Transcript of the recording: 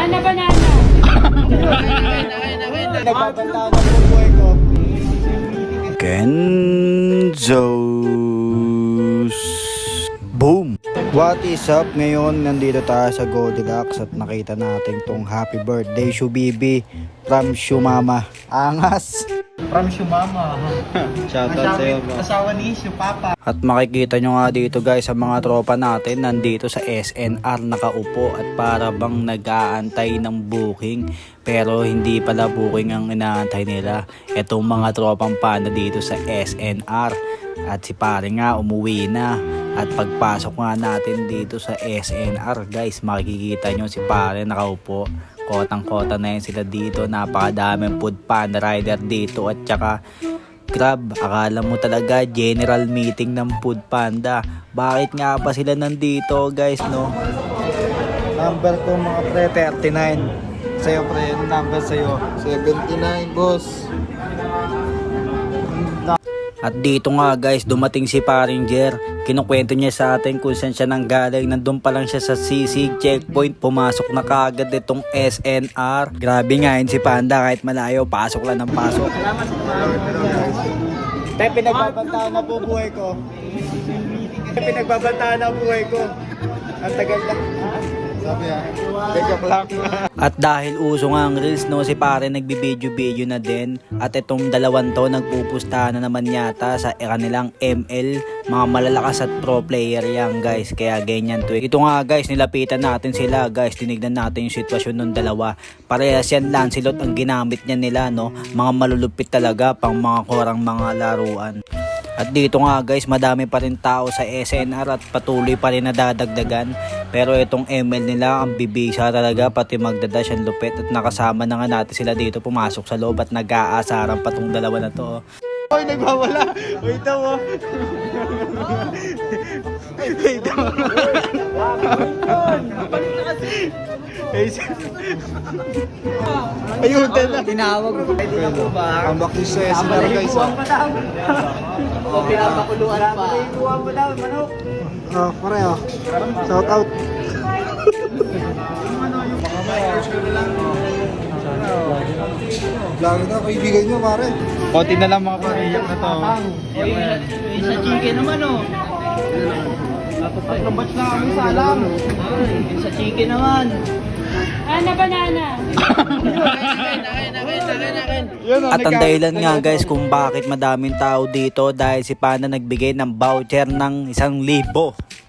Banana. Nagbabantaan na po buhay ko. Kenzo's Boom! What is up? Ngayon nandito tayo sa Goldilocks at nakita natin tong happy birthday Shubibi from Shumama. Angas! From Shumama. Shoutout sa'yo bro. Asawa ni Isyu, Papa. At makikita nyo nga dito guys sa mga tropa natin nandito sa SNR nakaupo at para bang nag-aantay ng booking pero hindi pala booking ang inaantay nila. Itong mga tropang panda dito sa SNR at si pare nga umuwi na at pagpasok nga natin dito sa SNR guys makikita nyo si pare nakaupo. Kotang-kota na yun sila dito. Napakadaming food panda rider dito at saka Grab. Akala mo talaga general meeting ng food panda. Bakit nga ba sila nandito guys no? Number ko mga pre, 39. Sa'yo pre, yung number sa'yo? 79, boss. At dito nga guys dumating si paring Jer. Kinukwento niya sa atin kung saan siya nanggaling. Nandun pa lang siya sa sisig checkpoint. Pumasok na kagad itong SNR. Grabe nga yun si Panda kahit malayo. Pasok lang ng pasok. Salamat sa Te, pinagbabantaan na po buhay ko. Pinagbabantaan na buhay ko. Ang tagal na. Sabi joke lang. At dahil uso nga ang reels no, si pare nagbibideo-video na din. At itong dalawang to nagpupustahan na naman yata sa kanilang ML. Mga malalakas at pro player yan guys. Kaya ganyan to. Ito nga guys, nilapitan natin sila guys. Tinignan natin yung sitwasyon ng dalawa. Parehas yan Lancelot ang ginamit niya nila no. Mga malulupit talaga pang mga korang mga laruan. At dito nga guys, madami pa rin tao sa SNR at patuloy pa rin nadadagdagan. Pero itong ML nila, ang bibisa talaga, pati magdadash ang lupit. At nakasama na nga natin sila dito, pumasok sa loob at nag-aasaran pa tong dalawa na to. Hoy, nagwawala. Wait daw. Wait daw. Ayun, na. Tinawag ko. Pwede na po ba? Ang bakis sa SNR guys. O, pinapakuluan pa. Pinapakuluan pa daw, manok. Oh, pareho. Shout out. Lagi na kaibigan nyo, pare. Konti na lang mga pariyak na to. Sa chicken naman oh. Tatlong batch na kami sa alam. Sa chicken naman. Banana. At ang dahilan nga guys kung bakit madaming tao dito dahil si Panda nagbigay ng voucher ng 1,000.